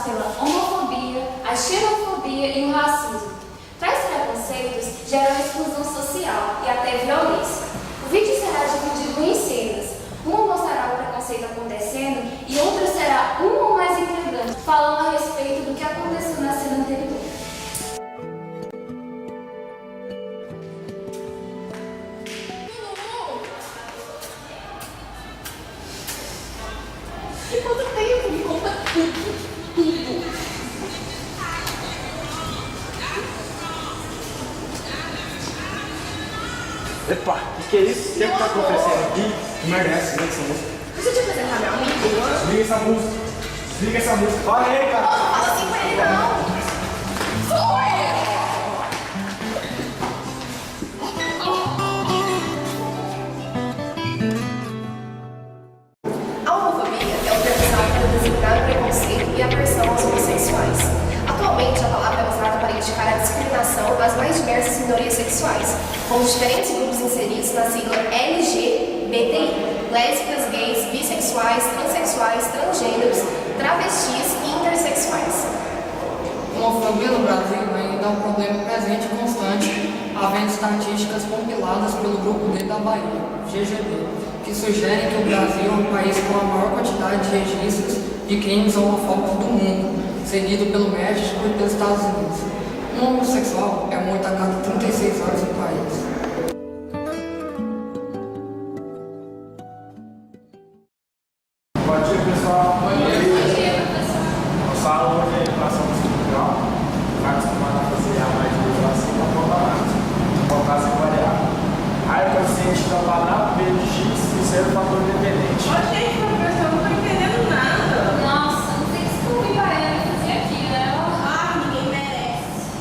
pela homofobia, a xenofobia e o racismo. Tais preconceitos geram exclusão social e até violência. O vídeo será dividido em cenas. Uma mostrará o preconceito acontecendo e outra será uma ou mais integrantes falando a respeito do que aconteceu na cena anterior. E quanto tempo me conta tudo? Epa, o que é isso? O que está acontecendo aqui? Que merda é essa? Liga essa música. Deixa eu te apresentar meu amigo. Liga essa música. Liga essa música. Fala aí, cara. Não fala assim com ele, não. Foi! A homofobia é o termo usado para designar o preconceito e aversão aos homossexuais. Atualmente, a palavra é usada para indicar a discriminação das mais diversas minorias sexuais, com os diferentes grupos inseridos na sigla LGBTI, lésbicas, gays, bissexuais, transexuais, transgêneros, travestis e intersexuais. A homofobia no Brasil ainda é um problema presente e constante, havendo estatísticas compiladas pelo Grupo D da Bahia, GGB, que sugerem que o Brasil é o país com a maior quantidade de registros de crimes homofóbicos do mundo, seguido pelo México e pelos Estados Unidos. Um homossexual é morto a cada 36 horas no país. Bom dia, pessoal. Bom dia, professor. Nossa aula hoje é educação cultural. Está acostumado a fazer a mais de educação na prova máxima. Por causa variável. Aí o coeficiente está lá B de X e ser o fator independente. Ô, gente, professor, eu não tô entendendo nada. Nossa, não sei se tu e Baiana fazer aqui, né? Ah, ninguém merece.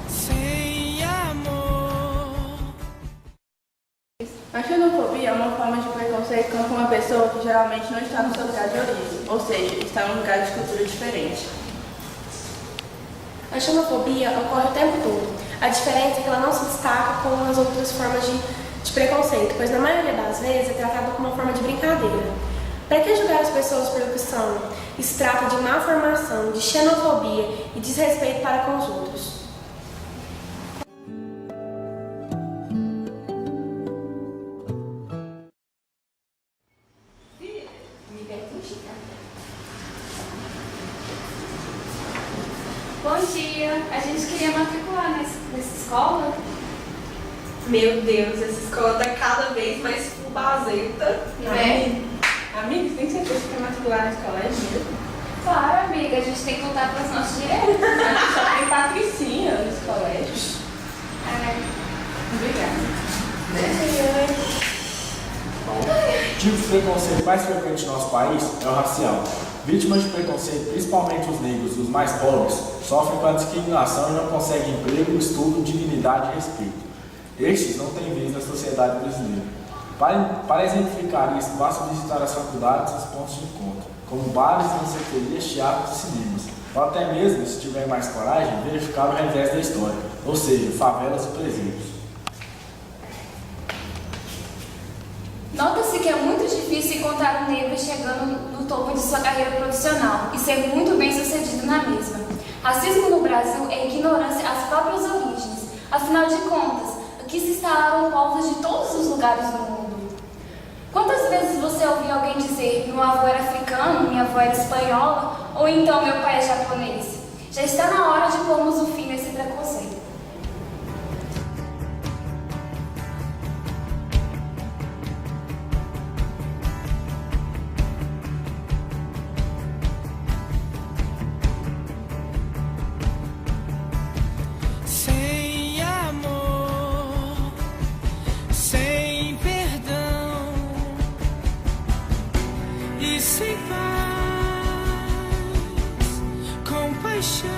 Sem amor. A xenofobia é uma forma de preconceito contra uma pessoa que geralmente não está no seu lugar de origem, ou seja, está em um lugar de cultura diferente. A xenofobia ocorre o tempo todo. A diferença é que ela não se destaca com as outras formas de preconceito, pois na maioria das vezes é tratada como uma forma de brincadeira. Para que julgar as pessoas pelo que são? Isso se trata de má formação, de xenofobia e desrespeito para com os outros. Bom dia, a gente queria matricular nessa escola. Meu Deus, essa escola tá cada vez mais fubazenta, né? Amiga, você tem certeza que quer matricular na escola mesmo? Claro, amiga, a gente tem que contar para os nossos direitos. Só tem patricinha nos colégios. Obrigada. O tipo de preconceito mais frequente no nosso país é o racial. Vítimas de preconceito, principalmente os negros e os mais pobres, sofrem com a discriminação e não conseguem emprego, estudo, dignidade e respeito. Estes não têm vez na sociedade brasileira. Para exemplificar isso, basta visitar as faculdades e os pontos de encontro, como bares, danceterias, teatros e cinemas, ou até mesmo, se tiver mais coragem, verificar o revés da história, ou seja, favelas e presídios. Nota-se que é muito difícil encontrar um negro chegando no topo de sua carreira profissional e ser muito bem sucedido na mesma. Racismo no Brasil é ignorância às próprias origens. Afinal de contas, aqui se instalaram povos de todos os lugares do mundo. Quantas vezes você ouviu alguém dizer meu avô era africano, minha avó era espanhola, ou então meu pai é japonês? Já está na hora de pormos o fim nesse preconceito. Sem amor, sem perdão e sem paz, compaixão,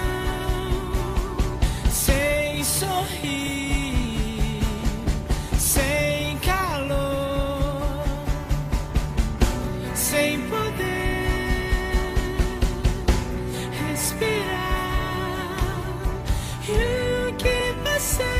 sem sorrir, sem calor, sem poder respirar. E o que passar?